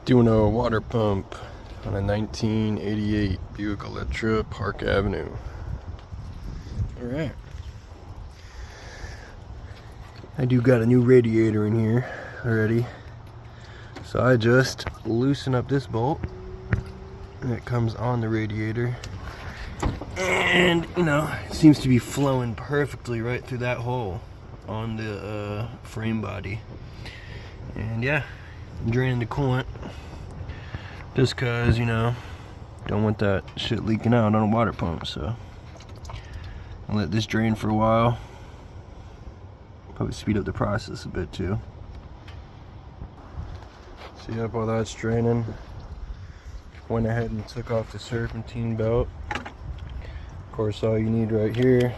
Doing a water pump on a 1988 Buick Electra Park Avenue. Alright. I do got a new radiator in here already. So I just loosen up this bolt and it comes on the radiator. And, you know, it seems to be flowing perfectly right through that hole on the frame body. And yeah, I'm draining the coolant just cause, you know, don't want that shit leaking out on a water pump. So I'll let this drain for a while. Probably speed up the process a bit too. See up while that's draining, went ahead and took off the serpentine belt. Of course, all you need right here,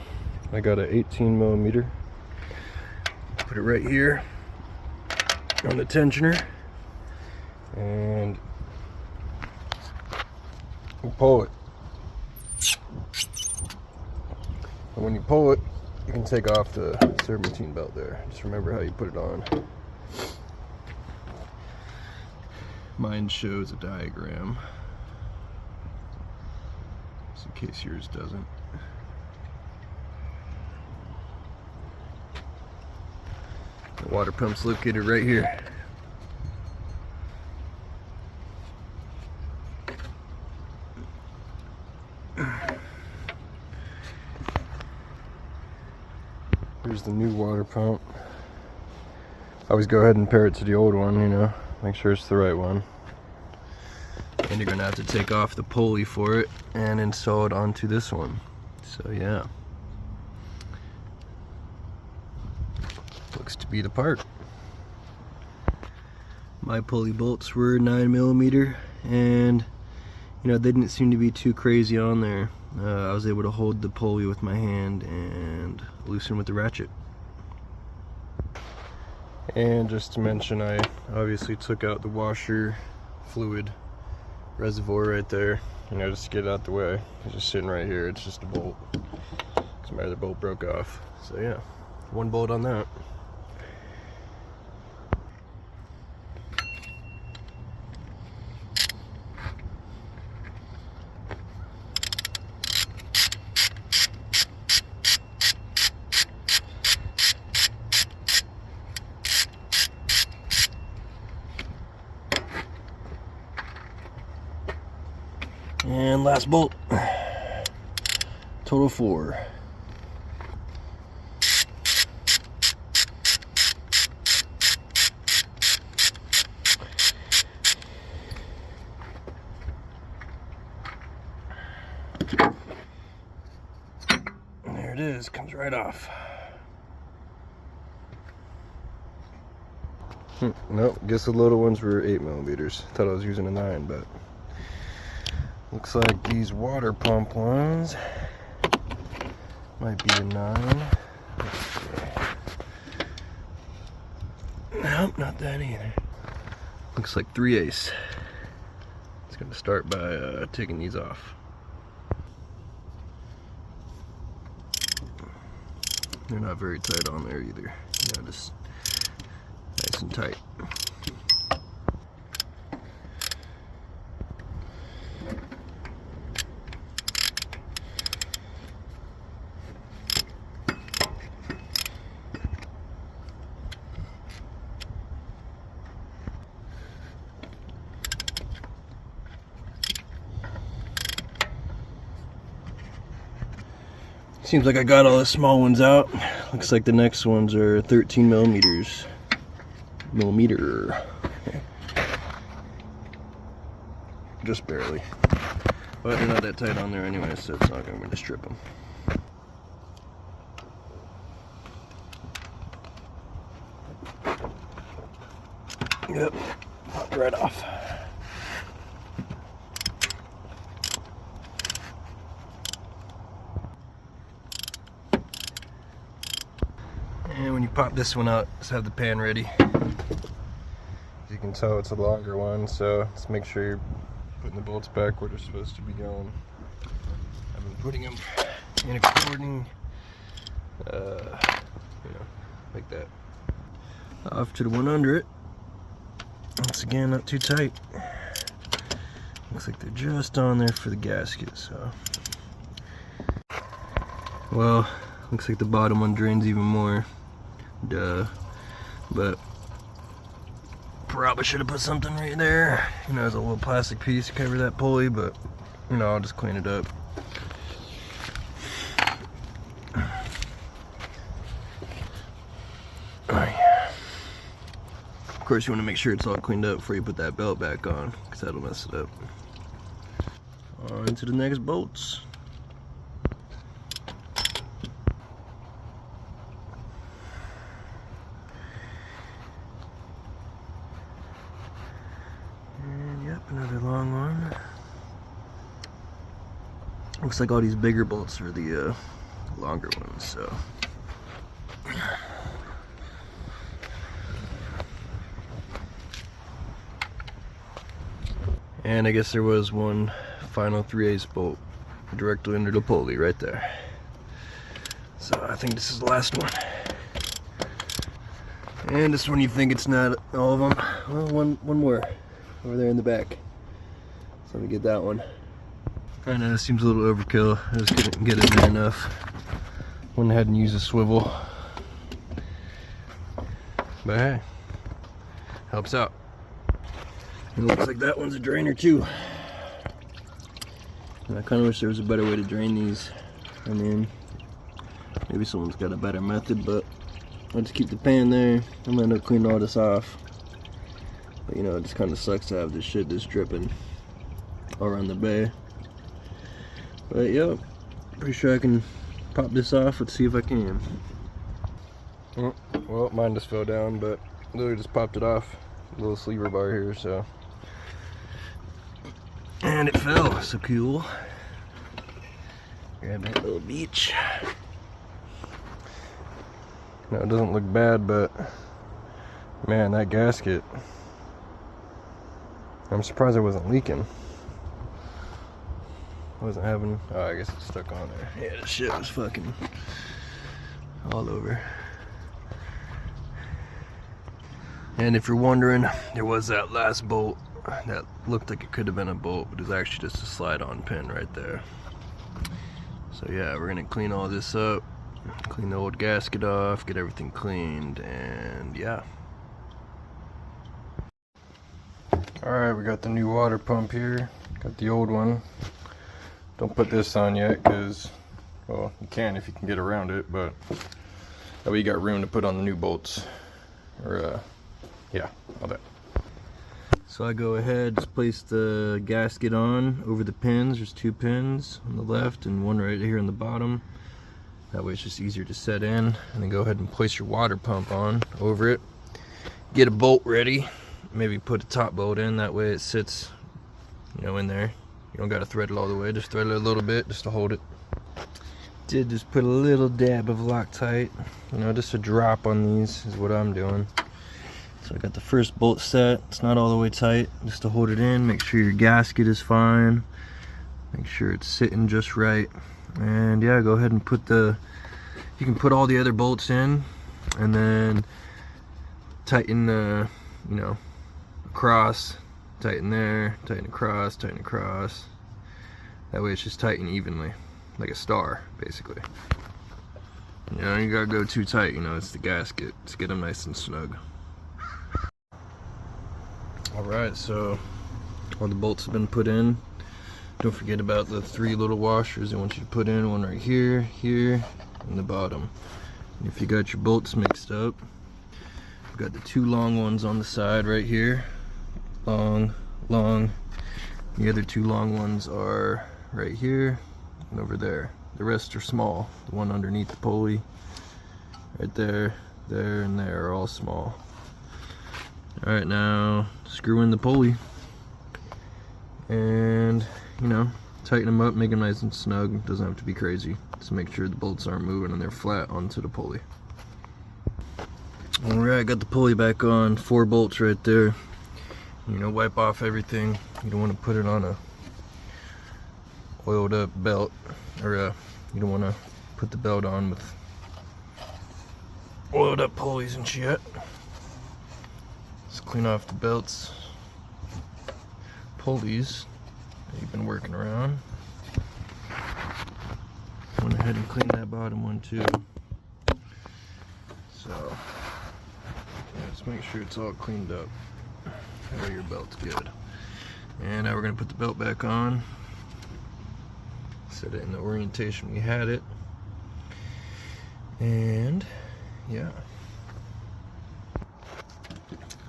I got an 18mm. Put it right here on the tensioner, and you pull it. And when you pull it, you can take off the serpentine belt there. Just remember how you put it on. Mine shows a diagram, just in case yours doesn't. The water pump's located right here. Here's the new water pump. I always go ahead and pair it to the old one, you know, make sure it's the right one. And you're gonna have to take off the pulley for it and install it onto this one. So yeah, looks to be the part. My pulley bolts were 9mm, and you know, they didn't seem to be too crazy on there. I was able to hold the pulley with my hand and loosen with the ratchet. And just to mention, I obviously took out the washer fluid reservoir right there, you know, just to get it out the way. It's just sitting right here. It's just a bolt, because my other bolt broke off. So yeah, one bolt on that. And last bolt. Total 4. There it is, comes right off. Nope, guess the little ones were 8mm. Thought I was using a 9, but looks like these water pump ones might be a 9. Let's see. Nope, not that either. Looks like 3/8. It's gonna start by taking these off. They're not very tight on there either. You know, just nice and tight. Seems like I got all the small ones out. Looks like the next ones are 13mm. Just barely. But they're not that tight on there anyway, so it's not going to strip them. Yep, popped right off. And when you pop this one out, just have the pan ready. As you can tell, it's a longer one, so just make sure you're putting the bolts back where they're supposed to be going. I've been putting them in according, you know, like that. Off to the one under it. once again, not too tight. Looks like they're just on there for the gasket, so. Well, looks like the bottom one drains even more. Duh. But probably should have put something right there. You know, there's a little plastic piece to cover that pulley, but you know, I'll just clean it up. Oh yeah. Of course, you want to make sure it's all cleaned up before you put that belt back on, because that'll mess it up. On to the next bolts. And yep, another long one. Looks like all these bigger bolts are the longer ones, so. And I guess there was one final 3/8 bolt directly under the pulley right there. So I think this is the last one. And this one, you think it's not all of them. Well, one more over there in the back. So let me get that one. I know this seems a little overkill. I just couldn't get it there enough. Went ahead and used a swivel. But hey, helps out. It looks like that one's a drainer too. And I kind of wish there was a better way to drain these. I mean, maybe someone's got a better method, but I'll just keep the pan there. I'm gonna end up cleaning all this off. But you know, it just kind of sucks to have this shit just dripping all around the bay. But yeah, pretty sure I can pop this off. Let's see if I can. Well, mine just fell down, but literally just popped it off. A little sleever bar here, so. And it fell, so cool. Grab that little beach. Now it doesn't look bad, but man, that gasket. I'm surprised it wasn't leaking. I wasn't having, oh, I guess it's stuck on there. Yeah, the shit was fucking all over. And if you're wondering, there was that last bolt that looked like it could have been a bolt, but it was actually just a slide-on pin right there. So yeah, we're gonna clean all this up, clean the old gasket off, get everything cleaned, and yeah. Alright, we got the new water pump here. Got the old one. Don't put this on yet, because, well, you can if you can get around it, but that way you got room to put on the new bolts. Or, yeah, all that. So I go ahead, just place the gasket on over the pins. There's 2 pins on the left and one right here on the bottom. That way it's just easier to set in. And then go ahead and place your water pump on over it. Get a bolt ready. Maybe put a top bolt in, that way it sits, you know, in there. You don't gotta thread it all the way, just thread it a little bit just to hold it. Did just put a little dab of Loctite, you know, just a drop on these is what I'm doing. So I got the first bolt set. It's not all the way tight, just to hold it in. Make sure your gasket is fine. Make sure it's sitting just right. And yeah, go ahead and put you can put all the other bolts in, and then tighten the, you know, across, tighten there, tighten across, tighten across. That way it's just tightened evenly, like a star, basically. You know, you gotta go too tight, you know, it's the gasket. Just get them nice and snug. Alright, so all the bolts have been put in. Don't forget about the 3 little washers I want you to put in. One right here, here, and the bottom. And if you got your bolts mixed up, I've got the 2 long ones on the side right here. Long, long. The other 2 long ones are right here and over there. The rest are small. The one underneath the pulley, right there, there, and there are all small. Alright, now screw in the pulley and, you know, tighten them up, make them nice and snug. Doesn't have to be crazy. Just make sure the bolts aren't moving and they're flat onto the pulley. Alright, got the pulley back on. 4 bolts right there. You know, wipe off everything. You don't want to put it on a oiled up belt, or you don't want to put the belt on with oiled up pulleys and shit. Just clean off the belts pulleys that you've been working around. Went ahead and cleaned that bottom one too. So yeah, just make sure it's all cleaned up. That way your belt's good. And now we're gonna put the belt back on. Set it in the orientation we had it. And yeah.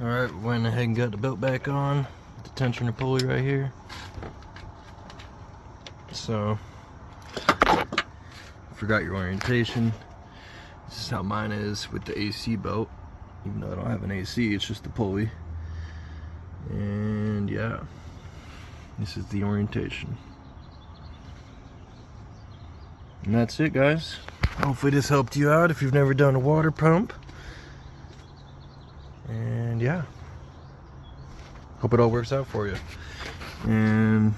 Alright, went ahead and got the belt back on. The tensioner pulley right here. So, forgot your orientation. This is how mine is with the AC belt. Even though I don't have an AC, it's just the pulley. And yeah, this is the orientation. And that's it, guys. Hopefully this helped you out if you've never done a water pump. And yeah, hope it all works out for you. And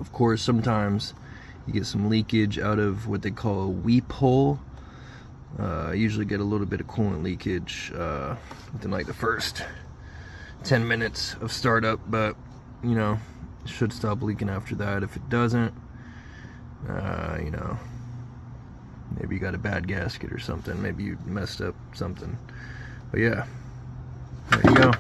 of course, sometimes you get some leakage out of what they call a weep hole. I usually get a little bit of coolant leakage within like the first 10 minutes of startup, but you know, it should stop leaking after that. If it doesn't, you know, maybe you got a bad gasket or something. Maybe you messed up something. But yeah, there you go.